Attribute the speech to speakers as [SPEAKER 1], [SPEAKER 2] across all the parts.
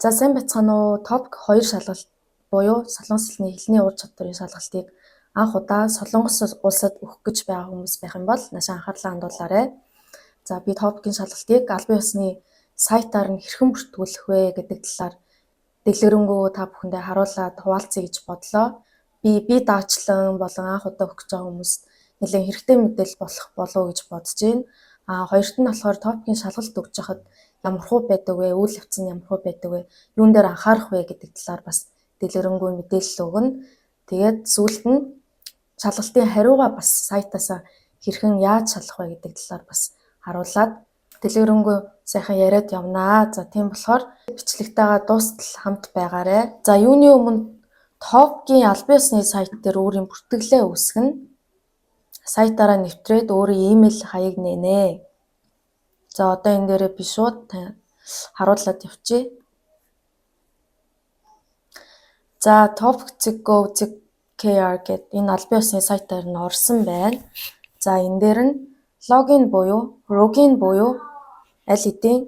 [SPEAKER 1] За сайн байцгаана уу? Топик 2 шалгалт буюу Солонгос хэлний хэлний ур чадварын шалгалтыг анх удаа Солонгос улсад өгөх гэж байгаа хүмүүс байх юм бол наашаа анхаарлаа хандуулаарай. За би топикийн шалгалтыг албан ёсны сайтаар нь хэрхэн бүртгүүлэх вэ гэдэг талаар дэлгэрэнгүй та бүхэндээ харуулад хуваалцъя гэж бодлоо. Би даачлан болон анх удаа өгөх гэж байгаа хүмүүст нэлээд хэрэгтэй мэдээлэл болох болов уу гэж бодож байна. Хоёрт нь болохоор топикийн шалгалт өгч хахад ямархуу байдаг вэ? Үйл явц нь ямархуу байдаг вэ? Юун дээр анхаарах вэ гэдэг талаар бас дэлгэрэнгүй мэдээлэл өгнө. Тэгээд сүүлд нь шалгалтын хариугаа бас сайтаас хэрхэн яаж шалгах вэ гэдэг талаар бас харуулад дэлгэрэнгүй сайхан яриад явнаа. За тийм болохоор бичлэгтэйгээ дуустал хамт байгаарай. За юуны өмнө топикийн албан ёсны сайт дээр өөрийн бүртгэлээ үүсгэнэ. Сайтаараа нэвтрээд өөрийн имэйл хаяг нээнэ. За одоо энэ дээрээ би шууд харуулад явчих. За topic.gov.kr гэдэг энэ албан ёсны сайтаар нь орсон байна. За энэ дээр нь логин буюу аль хэдийн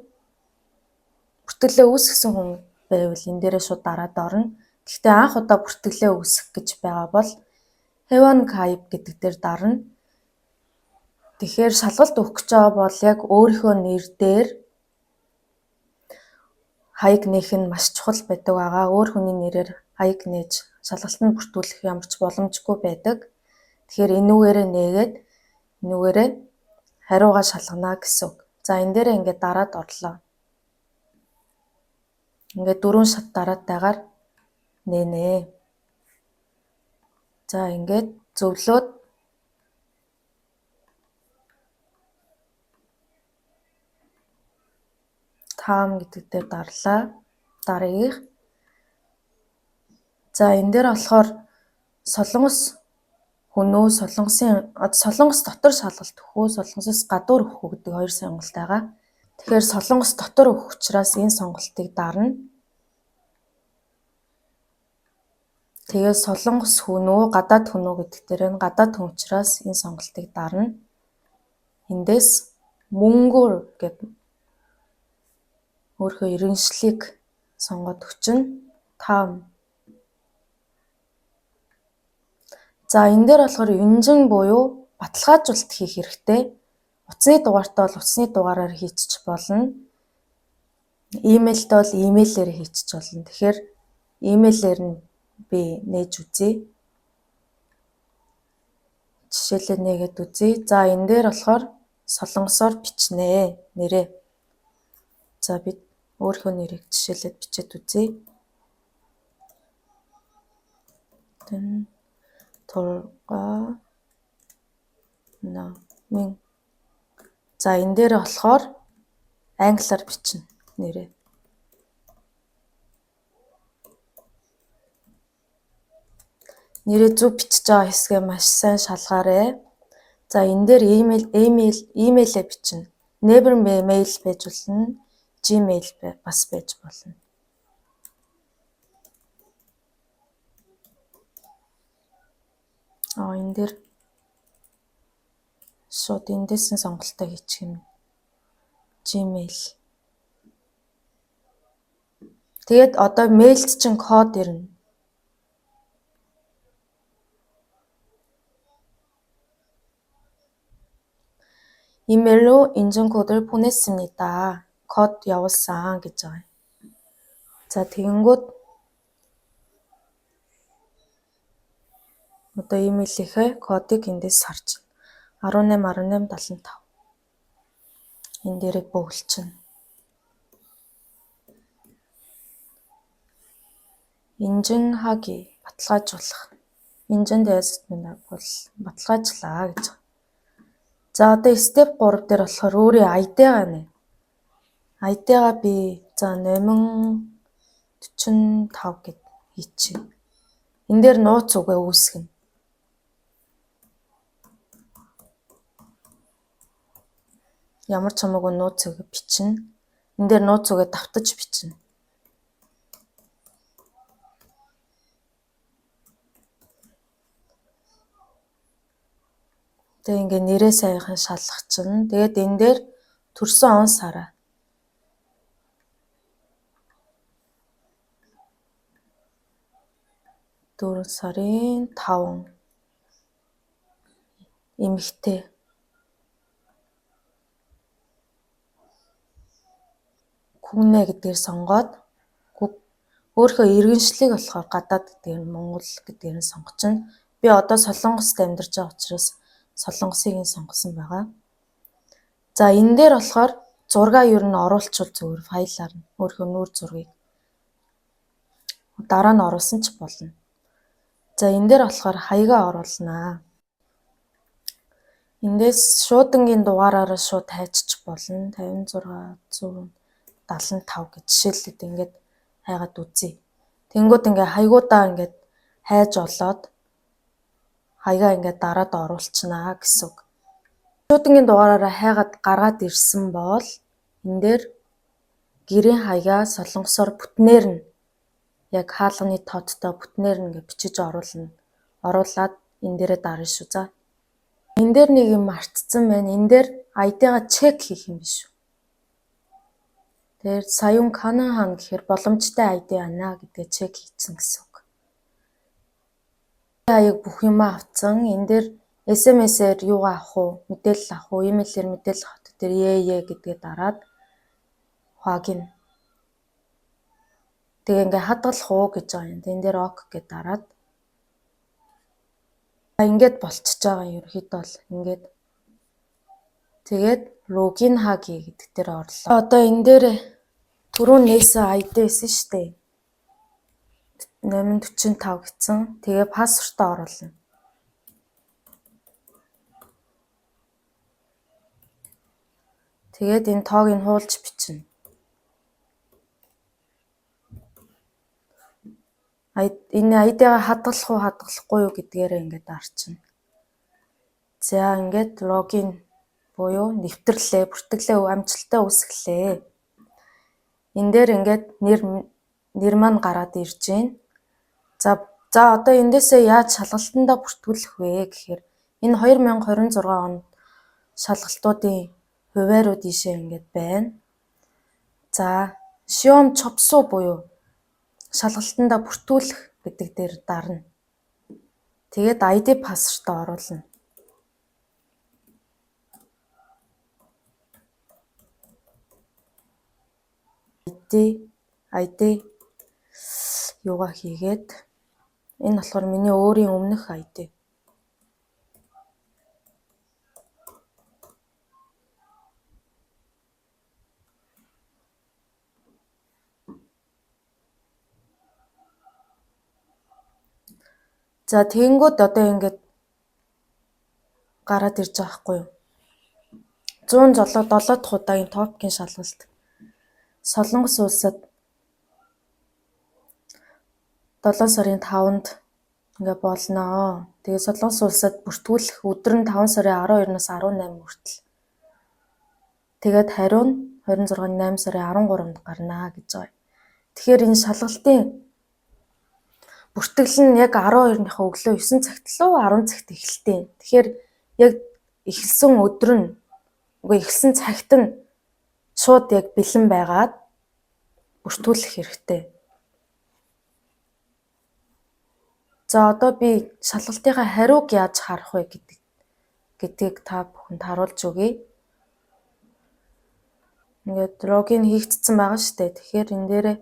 [SPEAKER 1] бүртгэлээ үүсгэсэн хүн байвал энэ дээрээ шууд дараад орно. Гэхдээ анх удаа бүртгэлээ үүсгэх гэж байгаа бол Hewan Kaib гэдэг дээр дарна. Тэгэхээр шалгалт өгөх гэж байгаа бол яг өөрийнхөө нэр дээр хаяг нээх нь маш чухал байдаг байгаа. Өөр хүний нэрээр хаяг нээж шалгалтанд бүртгүүлэх ямар ч боломжгүй байдаг. Тэгэхээр энүүгээрээ нээгээд энүүгээрээ хариугаа шалгана гэсэн үг. За энэ дээрээ ингээд дараад орлоо. Ингээд 4 шат дараатайгаар нээнэ. За ингээд зөвлөөд таам гэдэг дээр дарлаа. Дараагийнх. За энэ дээр болохоор Солонгос хүн үү, Солонгос дотор шалгалт өгөх үү, Солонгосоос гадуур өгөх үү гэдэг хоёр сонголт байгаа. Тэгэхээр Солонгос дотор өгөх учраас энэ сонголтыг дарна. Тэгээд Солонгос хүн үү, гадаад хүн үү гэдэг дээр нь гадаад хүн учраас энэ сонголтыг дарна. Эндээс мөнгөөр гэдэг өөрийнхөө иргэншлийг сонгоод өчнө. Таам. За энэ дээр болохоор инжин буюу баталгаажуулалт хийх хэрэгтэй. Утасны дугаартай бол утасны дугаараар хийчих болно. Имэйлтэй бол имэйлээр хийчих болно. Тэгэхээр имэйлээр нь би нээж үзье. Жишээлээ нээгээд үзье. За энэ дээр болохоор солонгосоор бичнэ нэрээ. За би өөрийнхөө нэрийг жишээлээд бичээд үзье. За энэ дээр болохоор англиар бичнэ нэрээ. Нэрээ зөв бичиж байгаа хэсгээ маш сайн шалгаарай. За энэ дээр имэйлээ бичнэ. Never mail байж болно. Gmail бас байж болно. Энэ дээр шууд эндээс нь сонголтоо хийчих юм. Gmail. Тэгээд одоо мэйлд чинь код ирнэ. 이메일로 인증 코드를 보냈습니다. код явуулсан гэж байгаа. За тэгэнгүүт одоо имэйлийнхээ кодыг эндээс харж 181875. Энэ дээрээ бөглөчнө. 인증하기 баталгаажуулах. 인증되었습니다. бол баталгаажлаа гэж. За одоо step 3 дээр болохоор өөрийн ID-гаа нэ. ID-гаа би за 8045 гэд хийчих. Энэ дээр нууц үгээ үүсгэнэ. Ямар ч хамаагүй нууц үгээ бичнэ. Энэ дээр нууц үгээ давтаж бичнэ. Тэгээ ингээ нэрээ сайхан шалгахчихна. Тэгээд энэ дээр төрсөн он сараа. 4 сарын 5 эмэгтэй. Күнэ гэдгээр сонгоод өөрийнхөө иргэншлиг болохоор гадаад гэдгээр нь Монгол гэдгээр нь сонгочихно. Би одоо Солонгост амьдарч байгаа учраас Солонгосыг нь сонгосон байгаа. За энэ дээр болохоор зургаа ер нь оруулчихвал зүгээр файлаар нь өөрийнхөө нүүр зургийг дараа нь оруулсан ч болно. За энэ дээр болохоор хаягаа оруулнаа. Эндээс шуудангийн дугаараараа шууд хайчих болно. 56 175 гэж жишээлбэл ингээд хайгаад үзье. Тэнгүүд ингээ хаягуудаа ингээд хайж олоод хаягаа ингээд дараад оруулчихнаа гэсэн үг. Шуудангийн дугаараараа хайгаад гаргаад ирсэн бол энэ дээр гэрийн хаягаа солонгосоор бүтнээр нь яг хаалганы тооттой бүтнээр нь ингээ бичиж оруулна. Оруулаад энэ дээрээ дарна шүү. За. Энэ дээр нэг юм мартцсан байна. Энэ дээр ID-га чек хийх юм биш үү? Тэр Саюн Канахан гэхээр боломжтой ID байна гэдгээ чек хийсэн гэсэн үг. Хаяг бүх юм авцсан. Энэ дээр SMS-ээр юугаа авах уу? Мэдээлэл авах уу? Имэйлээр мэдээлэл хот дээр ээ гэдгээ дараад хаагин. Тэгээ ингээ хадгалах уу гэж байгаа юм. Тэн дээр ок гэж дараад ингээд болчихж байгаа ерөөхдөө бол ингээд тэгээд логин хаги гэдэг дээр орлоо. Одоо энэ дээр түрүүн нээсэн ID байсан шүү дээ. 845 гэсэн. Тэгээ пассвортоо оруулна. Тэгээд энэ тоог нь хуулж бичнэ. Энэ ID-га хадгалах уу хадгалахгүй юу гэдгээр ингээд арчна. За ингээд логин буюу нэвтрлээ, бүртгэлээ амжилттай үүсгэлээ. Энэ дээр ингээд нэр маань гараад ирж байна. За одоо эндээсээ яаж шалгалтандаа бүртгүүлэх вэ гэхээр энэ 2026 онд шалгалтуудын хуваарууд ийшээ ингээд байна. За Шиом Чопсу буюу шалгалтандаа бүртгүүлэх гэдэг дээр дарна. Тэгээд ID пассвортоо оруулна. ID юугаа хийгээд энэ болохоор миний өөрийн өмнөх ID. За тэгэнгүүт одоо ингээд гараад ирж байгаа хгүй юу? 107 дахь удаагийн топкийн шалгалт. Солонгос улсад 7 сарын 5-нд ингээ болноо. Тэгээ Солонгос улсад бүртгүүлэх өдөр нь 5 сарын 12-наас 18 хүртэл. Тэгээд хариу нь 26-ны 8 сарын 13-нд гарнаа гэж байгаа. Тэгэхээр энэ шалгалтын бүртгэл нь яг 12-ныхоо өглөө 9 цагт лөө 10 цагт эхэлдэг. Тэгэхээр яг эхэлсэн өдөр нь эхэлсэн цагт нь шууд яг бэлэн байгаад бүртгүүлэх хэрэгтэй. За одоо би шалгалтынхаа хариуг яаж харах вэ гэдгийг та бүхэнд харуулж өгье. Ингээд логин хийгдсэн байгаа шүү дээ. Тэгэхээр энэ дээрээ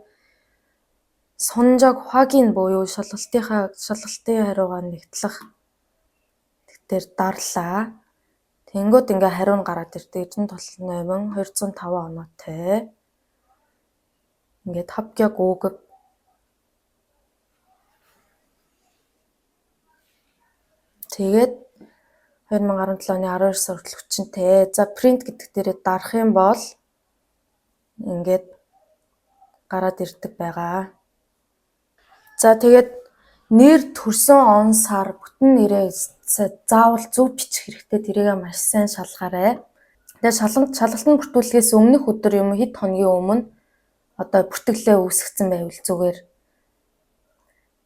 [SPEAKER 1] сонжог хагин буюу шалгалтын хариугаа нэгтлэх дээр дарлаа. Тэнгүүд ингээ хариу нь гараад ирдэг. Эрдэнэт 205 оноотой. Ингээд хавгяг үүг. Тэгээд 2017 оны 12 сар хүртэл хүчинтэй. За print гэдэг дээрээ дарах юм бол ингээд гараад ирдэг байгаа. За тэгээд нэр төрсөн он сар бүтэн нэрээ заавал зөв бичих хэрэгтэй. Тэрийг маш сайн шалгаарай. Тэгээд шалгалтын бүртгүүлэхээс өмнөх өдөр юм хэд хоногийн өмнө одоо бүртгэлээ үүсгэсэн байвал зүгээр.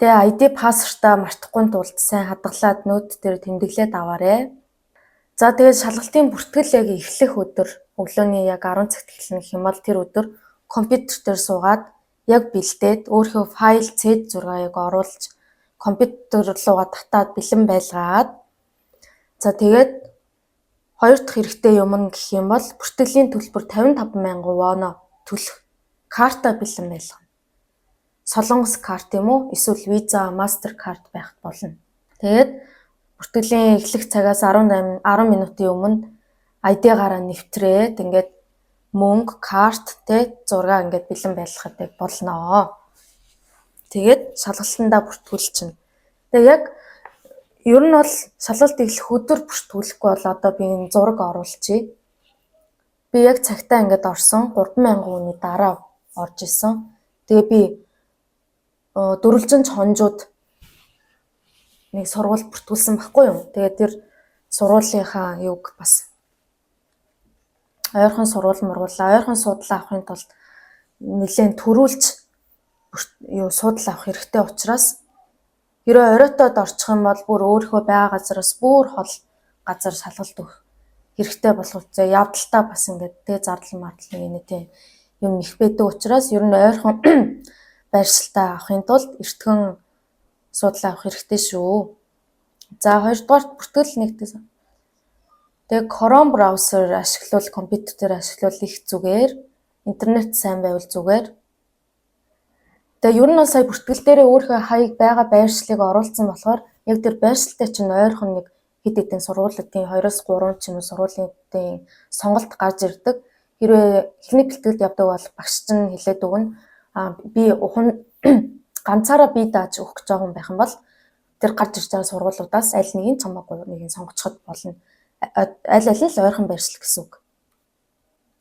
[SPEAKER 1] Тэгээ ID пассвортаа мартахгүй тулд сайн хадгалаад нөт дээр тэмдэглээд аваарай. За тэгээд шалгалтын бүртгэл яг эхлэх өдөр өглөөний яг 10 цагт эхэлнэ гэх юм бол тэр өдөр компьютер дээр суугаад яг бэлдээд өөрийнхөө файл C6-ыг оруулж компьютер руугаа татаад бэлэн байлгаад за тэгээд хоёр дахь хэрэгтэй юм нь гэх юм бол бүртгэлийн төлбөр 55,000 вон төлөх карта бэлэн байлгана. Солонгос карт юм уу? Эсвэл Visa, MasterCard байх болно. Тэгээд бүртгэлийн эхлэх цагаас 10 минутын өмнө ID-гаараа нэвтрээд ингээд мөнгө, карт, зураг ингээд бэлэн байлгахад болно. Тэгээд шалгалтандаа бүртгүүлчихнэ. Тэгээд яг ер нь бол шалгалт эхлэх өдөр бүртгүүлэхгүй бол одоо би энэ зураг оруулчихъя. Би яг цагтаа ингээд орсон 3,000 хүний дараа орж исэн. Тэгээ би дөрвөлжин хонжууд нэг сургууль бүртгүүлсэн байхгүй юу? Тэгээд тэр сургуулийнхаа юг бас ойрхон ойрхон судал авахын тулд нэлээд төрүүлж судал авах хэрэгтэй учраас хэрэв оройтоод орчих юм бол бүр өөрийнхөө байгаа газараас бүр хол газар шалгалт өгөх хэрэгтэй болох зэ явдалтаа бас ингээд зардал мардал нэг тийм юм их байдаг учраас ер нь ойрхон байршилтаа авахын тулд эртхэн судал авах хэрэгтэй шүү. За хоёрдугаар бүртгэл нэгдээс. Тэгээ Chrome браузер ашиглавал компьютер дээр ашиглавал их зүгээр. Интернет сайн байвал зүгээр. Тэгээ ер нь бол сая бүртгэл дээрээ өөрийнхөө хаяг байгаа байршлыг оруулсан болохоор яг тэр байршилтай чинь ойрхон нэг хэд хэдэн сургуулийн 2-3 ч юм уу сургуулийн сонголт гарч ирдэг. Хэрвээ эхний бэлтгэлд явдаг бол багш чинь хэлээд өгнө. Би ганцаараа бие дааж өгөх гэж байгаа хүн байх юм бол тэр гарч ирж байгаа сургуулиудаас аль нэгийг чамаагүй нэгийг сонгочиход болно. Аль нь л ойрхон байршил гэсэн үг.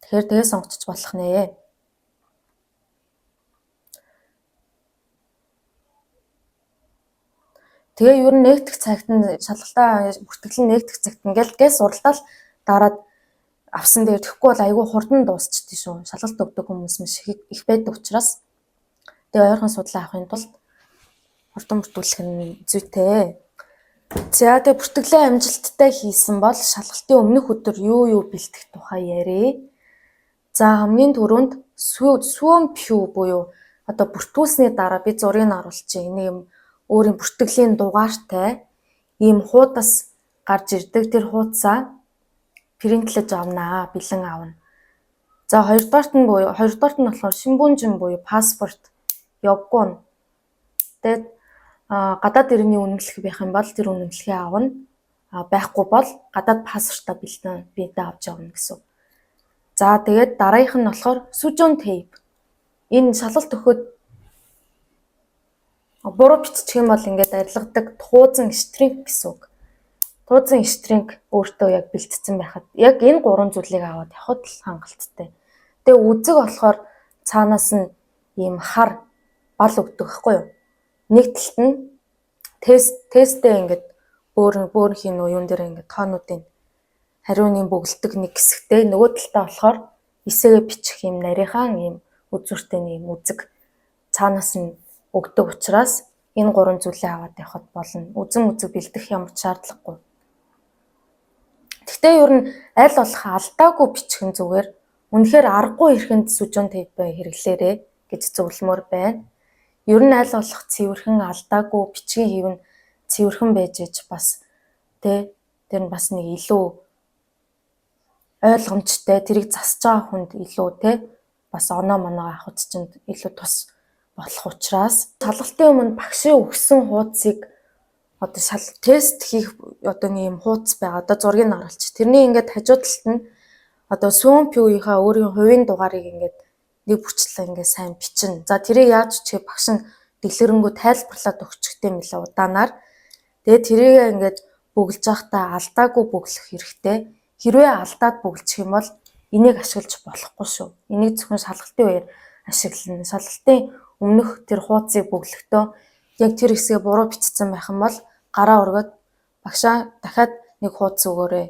[SPEAKER 1] Тэгэхээр тэгээ сонгочих болох нэ. Тэгээ ер нь нэгдэх цагт нь шалгалтаа бүртгэл нь нэгдэх цагт ингээл суралдаал дараад авсан дээр тэгэхгүй бол айгүй хурдан дуусчихдээ шүү. Шалгалт өгдөг хүмүүс маш их байдаг учраас тэгээ ойрхон судлаа авахын тулд хурдан бүртгүүлэх нь зүйтэй. За тэгээ бүртгэлээ амжилттай хийсэн бол шалгалтын өмнөх өдөр юу бэлтгэх тухай ярив. За хамгийн түрүүнд Suompyu буюу одоо бүртгүүлсний дараа би зургийг оруулчих. Нэг юм өөрийн бүртгэлийн дугаартай ийм хуудас гарч ирдэг. Тэр хуудасаа принтлэж авнаа, бэлэн авна. За хоёрдугаарт нь болохоор Шинбүнжин буюу паспорт явггүй. Тэгээд гадаад иргэний үнэмлэх байх юм бол тэр үнэмлэхээ авна. Байхгүй бол гадаад паспортаа бэлдэн бидээ авч явна гэсэн. За тэгээд дараагийнх нь болохоор Сужон тейп. Энэ шалгалт өгөхөд буруу биччих юм бол ингээд арилгадаг туузан штринг гэсэн үг. Туузан штринг өөртөө яг бэлтцсэн байхад яг энэ гурван зүйлийг аваад явахд л хангалттай. Тэгээ үзэг болохоор цаанаас нь ийм хар бал өгдөг байхгүй юу? Нэг талд нь тесттэй ингээд бөөрхийн юун дээр ингээд тоонуудын хариуны бөглөдөг нэг хэсэгтэй, нөгөө талдаа болохоор эсээгээ бичих юм нарийнхан ийм үзүүртэй нэг үзэг цаанаас нь өгдөг учраас энэ гурван зүйлээ аваад явахд болно. Үзэг бэлдэх ямар ч шаардлагагүй. Гэхдээ ер нь аль болох алдаагүй бичих нь зүгээр. Үнэхээр аргагүй ихэнд Сужон тейп хэрэглээрэй гэж зөвлөмөр байна. Ер нь аль болох цэвэрхэн алдаагүй бичгийн хэв нь цэвэрхэн байж иж бас тэр нь бас нэг илүү ойлгомжтой, тэрийг засаж байгаа хүнд илүү бас оноо моноо авах чинь илүү тус болох учраас шалгалтын өмнө багшийн өгсөн хуудсыг одоо тест хийх одоо нэг юм хуудас байгаа. Одоо зургийг оруулчих. Тэрний ингээд хажуу талд нь одоо Suompyu-ийнхаа өөрийн хувийн дугаарыг ингээд нэг бүрчлээ ингээд сайн бичнэ. За тэрийг яаж бичих багш нь дэлгэрэнгүй тайлбарлаад өгчтэй мэлээ удаанаар. Тэгээд тэрийг ингээд бөглөж байхдаа алдаагүй бөглөх хэрэгтэй. Хэрвээ алдаад бөглөчих юм бол энийг ашиглаж болохгүй шүү. Энийг зөвхөн шалгалтын үеэр ашиглана. Шалгалтын өмнөх тэр хуудсыг бөглөхдөө яг тэр хэсгээ буруу бичсэн байх юм бол гараа өргөд багшаа дахиад нэг хуудас өгөөрэй.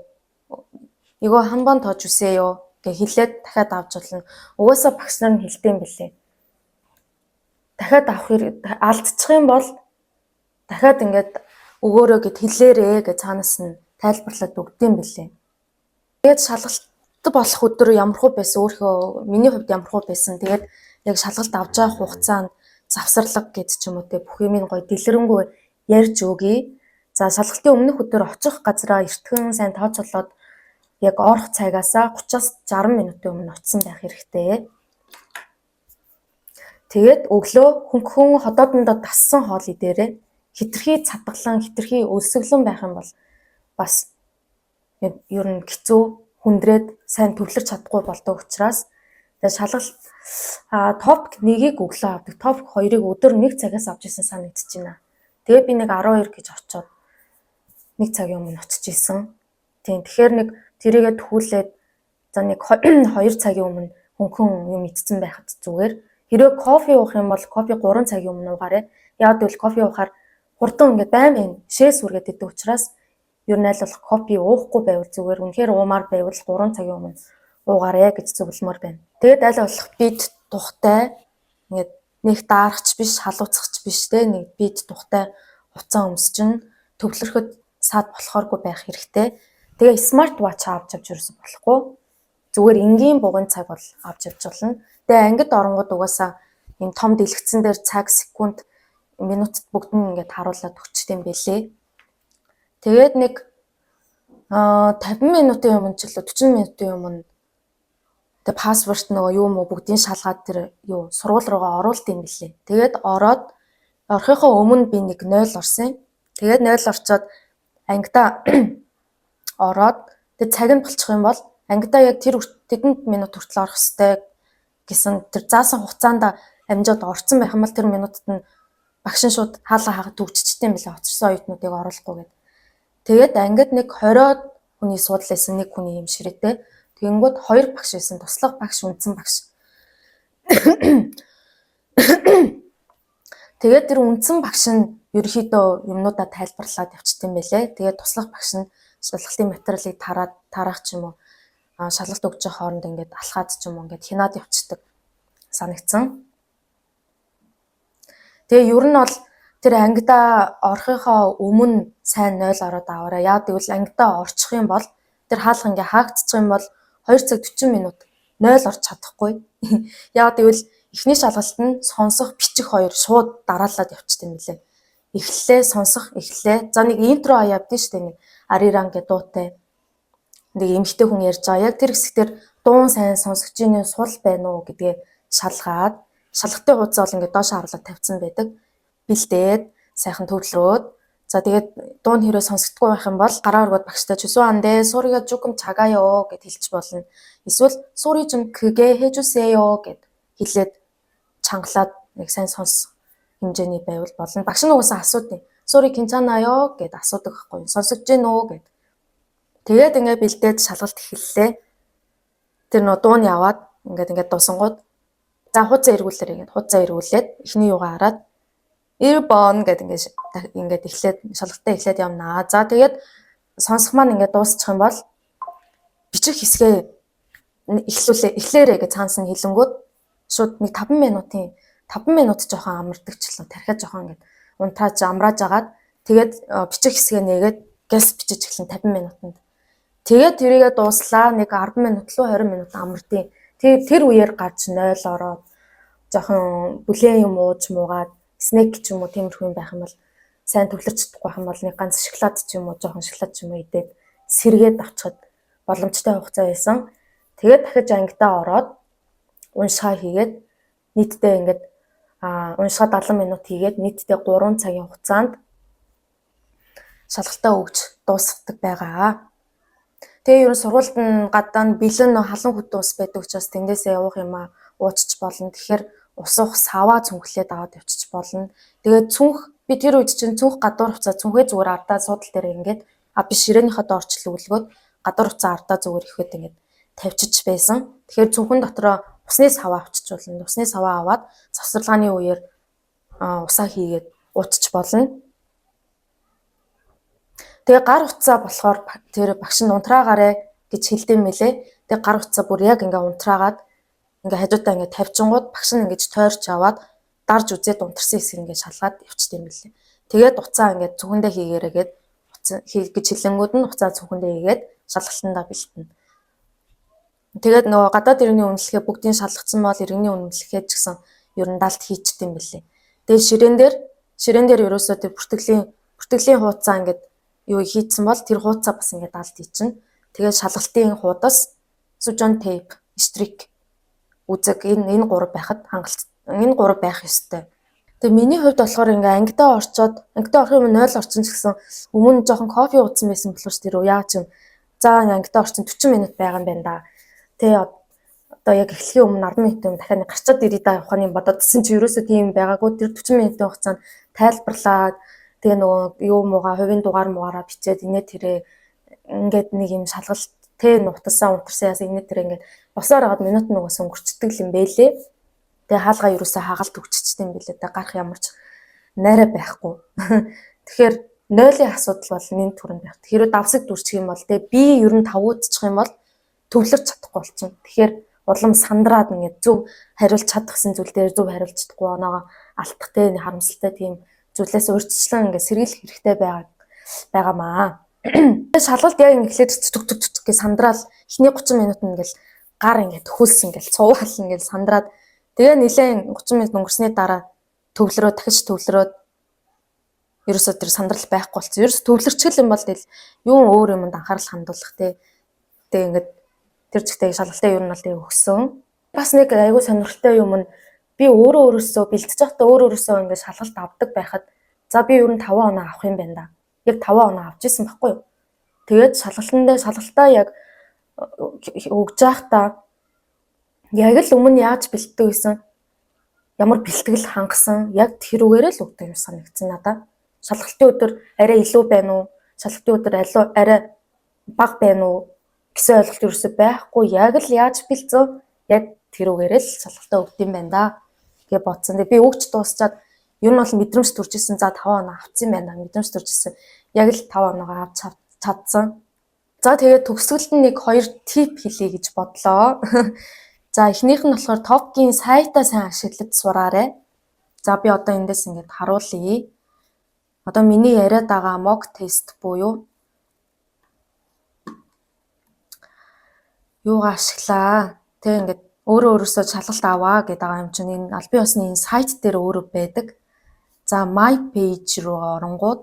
[SPEAKER 1] Эйгөө хамбан тоож үсээ ёо гэж хэлээд дахиад авч болно. Угаасаа багш нар нь хэлдэм билээ. Дахиад авах алдчих юм бол дахиад ингээд өгөөрэй гэд хэлээрээ гэж цаанаас нь тайлбарлаад өгдөм билээ. Тэгээд шалгалт болох өдөр ямархуу байсан өөрөө миний хувьд ямархуу байсан. Тэгээд яг шалгалт авч байгаа хугацаанд завсарлага гэж ч юм уу бүх юмыг гоё дэлгэрэнгүй ярьж өгье. За шалгалтын өмнөх өдөр очих газраа эртхэн сайн тооцоолоод яг орох цагаасаа 30-аас 60 минутын өмнө очсон байх хэрэгтэй. Тэгээд өглөө хөнгөн ходоодондоо тассан хоолой дээрээ хитрхи цадгалан, хитрхи өлсгөлөн байх юм бол бас ер нь хэцүү хүндрээд сайн төвлөрч чадахгүй болдог учраас тэгээд шалгалт топик 1-ийг өглөө авдаг, топик 2-ыг өдөр 1 цагаас авч ирсэн санагдаж байна. Тэгээд би нэг 12 гэж очиод 1 цагийн өмнө очиж исэн. Тийм тэгэхээр нэг тэрийгээ төхүүлээд за нэг 2 цагийн өмнө хөнгөн юм идсэн байхад зүгээр. Хэрвээ кофе уух юм бол кофе 3 цагийн өмнө уугаарай. Яг л кофе уухаар хурдан ингээд байн шээс үргээд идэг учраас ер нь аль болох кофе уухгүй байвал зүгээр. Үнэхээр уумаар байвал 3 цагийн өмнө уугаарай гэж зөвлөмөр байна. Тэгээд аль болох бид тухтай ингээд нэг даарахч биш, халууцахч биш те нэг бид тухтай хуцаа өмсчин төвлөрөхөд саад болохооргүй байх хэрэгтэй. Тэгээ смарт вач авч ерөөсө болохгүй. Зүгээр энгийн бугын цаг бол авч явж болно. Тэгээ ангид оронгууд угаасаа юм том дэлгэцэн дээр цаг, секунд, минутад бүгд нь ингээд харуулад өгчтэй юм бэлээ. Тэгээд нэг 50 минутын өмнө ч л 40 минутын өмнө тэг пассворд нөгөө юу мө бүгдийг шалгаад тэр юу сургууль руугаа оруулт юм бэлээ. Тэгээд орохынхоо өмнө би нэг 0 орсон. Тэгээд 0 орчоод ангидаа ороод тэг цаг нь болчих юм бол ангидаа яг тэр тэдэнд минут хүртэл орох хэрэгтэй гэсэн тэр заасан хугацаанд амжаад орцсон байх юм бол тэр минутад нь багш нь шууд хаалга хаагаад төгччтэй юм билээ очирсан оюутнуудыг оруулахгүй гэдэг. Тэгээд ангид нэг 20 хүний суудлаа байсан, нэг хүний юм ширээтэй. Тэгэнгүүт 2 багш байсан, туслах багш, үндсэн багш. Тэгээд тэр үндсэн багш нь ерөөхдөө юмнуудаа тайлбарлаад явчихсан байлээ. Тэгээд туслах багш нь шалгалтын материалыг тараах ч юм уу, шалгалт өгч байгаа хооронд ингээд алхаад ч юм уу ингээд хянаад явчихдаг санагдсан. Тэгээ ер нь бол тэр ангидаа орохынхоо өмнө сайн 0 ороод аваарай. Яг тэгвэл ангидаа орчих юм бол тэр хаалга ингээ хаагдчих юм бол 2 цаг 40 минут 0 орж чадахгүй. Яг тэгвэл эхний шалгалт нь сонсох, бичих хоёр шууд дараалаад явчихсан юм билээ. Эхлэлээ сонсох, эхлэлээ. За нэг интро явдсан шүү дээ. Нэг ариран гэ дуутай. Нэг эмхтэй хүн ярьж байгаа. Яг тэр хэсгээр дуун сайн сонсогчийн сул байна уу гэдгээ шалгаад, шалгалтын хуудас бол ингээ доош харуулаад тавьсан байдаг. Бэлдээд, сайхан төвлөрөөд. За тэгээд дуун хэрэг сонсогдгүй байх юм бол гараа өргөд багштай чүсүүандэ суурья жуком чагаё гэд хэлж болно. Эсвэл суурь жум кгэ хэжүсэё гэд хэлээд чангалаад нэг сайн сонс хэмжээний байвал болно. Багш нь угаасаа асуудیں۔ Суурь кинчанаё гэд асуудаг байхгүй. Сонсогдож гин үү гэд. Тэгээд ингээ бэлдээд шалгалт эхэллээ. Тэр нөө дуун яваад ингээд дуусангууд за хуудасаа эргүүлээрэй гэд хуудасаа эргүүлээд эхний юугаа хараад 1번 гэд ингээд эхлээд шалгалтаа эхлээд явнаа. За тэгээд сонсох маань ингээд дуусчих юм бол бичих хэсгээ эхлээрэй гэж цаанаас нь хэлэнгүүт шууд нэг 5 минут жоохон амардагчлаа. Тархиад жоохон ингээд унтрааж амрааж агаад тэгээд бичих хэсгээ нээгээд гэс бичиж эхлэн 50 минутанд. Тэгээд тэрийгээ дууслаа нэг 10 минут лөө 20 минут амардیں۔ Тэгээд тэр үеэр гарч 0 ороод жоохон бүлээн юм ууж муугаад снэк ч юм уу тиймэрхүү юм байх юм бол сайн төвлөрч чадахгүй байх юм бол нэг ганц шоколад ч юм уу жоохон шоколад ч юм уу идээд сэргээд авчихад боломжтой хугацаа байсан. Тэгээд дахиж ангидаа ороод уншгаа хийгээд нийтдээ ингээд уншгаа 70 минут хийгээд нийтдээ 3 цагийн хугацаанд шалгалтаа өгч дуусгадаг байгаа. Тэгээ ер нь сургуульд нь гадаа нь бэлэн халуун хөтөн ус байдаг учраас тэндээсээ уух юм уучч болно. Тэгэхээр ус уух саваа цүнхлээд аваад явчих болно. Тэгээд цүнх би тэр үед чинь цүнх гадуур хуцаа цүнхээ зүгээр ардаа суудал дээр ингээд биш ширээнийхээ доорч лүглгөөд гадуур хуцаа ардаа зүгээр ихэд ингээд тавьчих байсан. Тэгэхээр цүнхэн дотроо усны саваа авчиж болно. Усны саваа аваад завсарлагын үеэр усаа хийгээд уучч болно. Тэгээ гар утсаа болохоор тэр багш нь унтраагаарэ гэж хэлдэм мэлээ. Тэгээ гар утсаа бүр яг ингээ унтраагаад ингээ хажуудаа ингээ тавьчингууд багш нь ингээ тойрч аваад дарж үзээд унтарсан хэсэг ингээ шалгаад явчихсан мэлээ. Тэгээд уцаа ингээ цүхэндээ хийгээрээгээд хийх гэж хэлэнгүүд нь уцаа цүхэндээ хийгээд шалгалтандаа бэлтэнэ. Тэгээд нөгөө гадаад иргэний үнэлгээ бүгдийн шалгацсан бол иргэний үнэлгээ ч гэсэн ер нь далд хийчихдээ мэлээ. Тэгээд ширээн дээр ерөөсөө тэр бүртгэлийн бүртгэлийн хуудасаа ингээд юу хийцэн бол тэр хуудасаа бас ингээд алд хийчин. Тэгээд шалгалтын хуудас, сужон тейп, стрик үзэг энэ 3 байхад энэ 3 байх ёстой. Тэгээ миний хувьд болохоор ингээ ангидаа орчоод ангидаа орох юм 0 орчин ч гэсэн өмнө жоохон кофе уусан байсан болохоор тэр яа ч юм за ангидаа орчин 40 минут байгаа юм байна да. Тэгээ одоо яг эхлэхийн өмнө 10 минут дахиад гарчаад ирээ да явах нь бододсон чи ерөөсөө тийм байгаагүй тэр 40 минутын хугацаанд тайлбарлаад тэгээ нөгөө юу муугаа хувийн дугаараа бичээд инээ тэрэ ингээд нэг юм шалгалт нутасаа унтарсан яасан инээ тэрэ ингээд босоор агаад минут нугаас өнгөрчдөг юм бэлээ. Тэгээ хаалгаа ерөөсөө хагалт өгччтэй юм билээ да гарах ямарч найраа байхгүй. Тэгэхээр 0-ийн асуудал бол нэн түрэн байх. Хэрвээ давсаг дүрчих юм бол тэгээ би ер нь тавуудчих юм бол төвлөрч чадахгүй болчихно. Тэгэхээр улам сандраад ингээд зөв хариулж чадахсан зүйл дээр зөв хариулж чадахгүй оноогоо алдахтай харамсалтай тийм зүйлээс урьдчилан ингээд сэргийлэх хэрэгтэй байгаамаа. Шалгалт яг эхлээд зүг гэж сандраал эхний 30 минут ингээл гар ингээд хөлс ингээл цуугаал ингээл сандраад тэгээ нэлээд 30 минут өнгөрсний дараа дахиж төвлөрөөд ерөөсөө тэр сандрал байхгүй болсон. Ерөөс төвлөрчихл юм бол тэгэл юу өөр юмд анхаарал хандуулах тэгээ ингээд тэр зэгтээ шалгалтын ер нь бол тэгээ өгсөн. Бас нэг айгүй сонирхолтой юм нь би өөрөөсөө бэлтэж байхдаа өөрөөсөө ингээд шалгалт авдаг байхад за би ер нь 5 оноо авах юм байна да. Яг 5 оноо авч исэн байхгүй юу. Тэгээд шалгалтаа яг өгж байхдаа яг л өмнө яаж бэлтдэг гэсэн ямар бэлтгэл хангасан яг тэрүүгээрээ л өгдөг юм санагдсан надад. Шалгалтын өдөр арай илүү байна уу? Шалгалтын өдөр арай бага байна уу гэсэн ойлголт ерөөсөй байхгүй. Яг л яаж бэлцөө яг тэрүүгээрээ л шалгалтаа өгд юм байна да гэж бодсон. Тэгээ би өгч дуусчаад ер нь бол мэдрэмж төрж исэн. За 5 оноо авцсан байна. Мэдрэмж төрж исэн. Яг л 5 оноогоо авч чадсан. За тэгээд төгсгөлд нь нэг 2 тип хэлье гэж бодлоо. За эхнийх нь болохоор Topk-ийн сайтаа сайн ашиглаж сураарай. За би одоо эндээс ингээд харуулъя. Одоо миний яриад байгаа mock test буюу юугаа ашиглаа. Тэг ингээд өөрөөсөө шалгалт аваа гэдэг байгаа юм чинь энэ албан ёсны энэ сайт дээр өөрөө байдаг. За my page руу оронгууд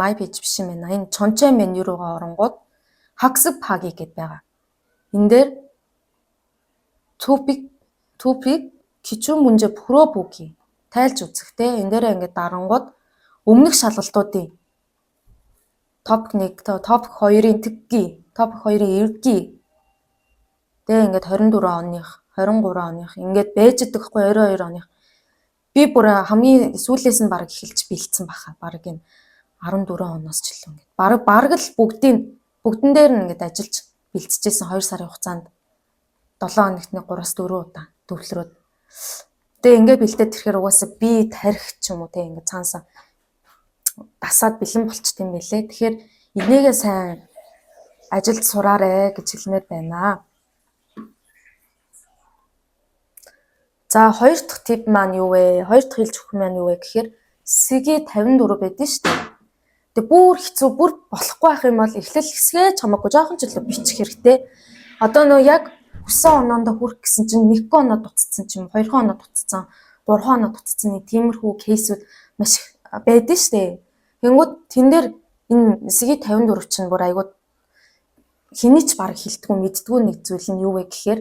[SPEAKER 1] my page биш юм байна. Энэ чончой меню руугаа оронгууд хагсаг паги гэдээ байгаа. Энэ дээр Topk кичүүн 문제 풀어보기 тайлж үзэхтэй. Энэ дээр ингээд дарангууд өмнөх шалгалтуудын Topk 1, Topk 2-ын төгги, Topk 2-ын эрги. Тэгээ ингээд 24 оных, 23 оных ингээд байж идэх хгүй 22 оных. Би бүр хамгийн сүүлээс нь баг эхэлж бэлдсэн баха. Баг энэ 14 оноос ч илүү ингээд. Баг л бүгдэн дээр нь ингээд ажиллаж бэлтжижсэн 2 сарын хугацаанд 7 хоногт нэг 3-4 удаа төвлөрөөд. Тэгээ ингээд бэлдээд тэрхээр угаасаа би тарих ч юм уу те ингээд цаанасаа дасаад бэлэн болчт юм бэлээ. Тэгэхээр энийгээ сайн ажилд сураарэ гэж хэлмээр байна. За хоёр дахь тип маань юу вэ? Хоёр дахь хэлж өгөх маань юу вэ гэхээр сэги 54 байдэн шүү дээ. Тэгээ бүр хэцүү бүр болохгүй байх юм бол эхлэл хэсгээ чамаагүй жоохон ч илүү бичих хэрэгтэй. Одоо нөө яг хүссэн оноонд хүрэх гэсэн чинь 1 оноо дуцсан ч юм 2 оноо дуцсан 3 оноо дуцсан нэг тиймэрхүү кейсүүд маш байдэн шүү дээ. Тэнгүүд тэн дээр энэ сэги 54 чинь бүр айгуу хэний ч баг хилдэггүй мэддэггүй нэг зүйл нь юу вэ гэхээр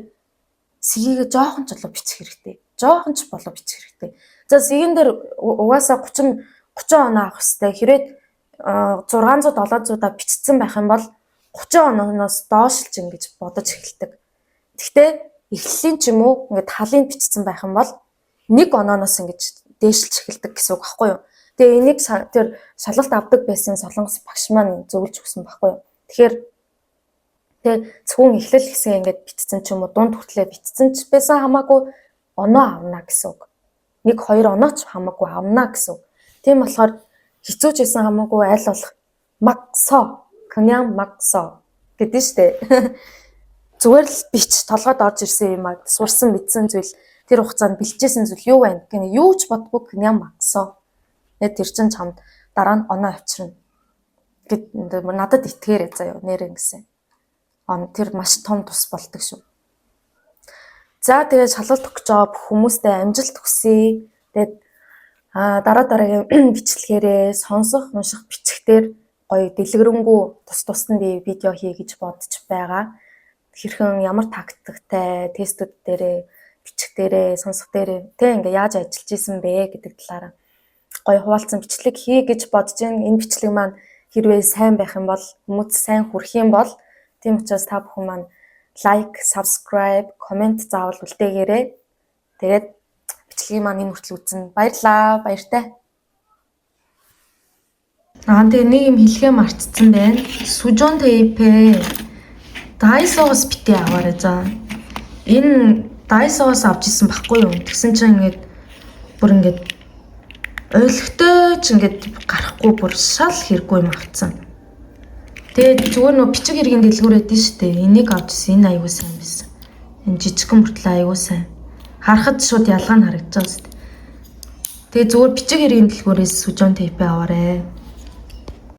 [SPEAKER 1] сэгийг жоохон ч болоо бичих хэрэгтэй. Жоохон ч болоо бичих хэрэгтэй. За сэгийн дээр угаасаа 30 оноо авах хэрэгтэй. Хэрэг 600 700-аа бичсэн байх юм бол 30 онооноос доош л ингэж бодож эхэлдэг. Гэхдээ эхлэлийн ч юм уу ингээд талын бичсэн байх юм бол 1 онооноос ингэж дээшилж эхэлдэг гэсэн үг байхгүй юу? Тэгээ энийг тэр шалгалт авдаг байсан солонгос багш маань зөвлөж өгсөн байхгүй юу? Тэгэхээр зөвхөн эхлэл хэсгээ ингээд бичсэн ч юм уу дунд хүртлээр бичсэн ч байсан хамаагүй оноо авна гэсэн үг. 1-2 оноо ч хамаагүй авна гэсэн үг. Тийм болохоор хэцүү ч байсан хамаагүй аль болох максо, 그냥 максо гэдэг нь штэ. Зүгээр л бич толгойд орж ирсэн юм аа сурсан мэдсэн зүйл тэр хугацаанд бэлчээсэн зүйл юу байна гэх нь юу ч бодгүй 그냥 максо. Тэр чин чамд дараа нь оноо авчирна. Гэт надад итгээрэй заяа нэрэн гэсэн. Тэр маш том тус болдог шүү. За тэгээд шалгалт өгч байгаа бүх хүмүүстээ амжилт хүсье. Тэгээд Дараагийн бичлэгээрээ сонсох, унших, бичихээр гоё дэлгэрэнгүй тус нь би видео хий гэж бодож байгаа. Хэрхэн ямар тактиктай тестүүд дээрээ бичих дээрээ сонсох дээрээ тэ ингээ яаж ажиллаж исэн бэ гэдэг талаараа гоё хуваалцсан бичлэг хий гэж бодож байна. Энэ бичлэг маань хэрвээ сайн байх юм бол хүмүүст сайн хүрэх юм бол тийм учраас та бүхэн маань лайк, subscribe, comment заавал үлдээгээрэй. Тэгээд бичлэгийн маань энэ хүртэл үзсэн. Баярлалаа. Баяртай. Тэгээ нэг юм хэлхээ мартсан байна. Сүжон тейпээ Daiso-гоос битээ аваарай за. Энэ Daiso-гоос авч исэн байхгүй юу? Тэгсэн чинь ингээд бүр ингээд ойлгохтой ч ингээд гарахгүй бүр шал хэрэггүй юм авцсан. Тэгээд зүгээр нөө бичиг хэргийн дэлгүүр өгдөн шүү дээ. Энийг авч исэн. Энэ аягүй сайн байсан. Энэ жижигхэн мөртлөө аягүй сайн. Харахад шууд ялгаа нь харагдаж байгаа шүү дээ. Тэгээд зүгээр бичиг хэргийн дэлгүүрээс сүжон тейпээ аваарай.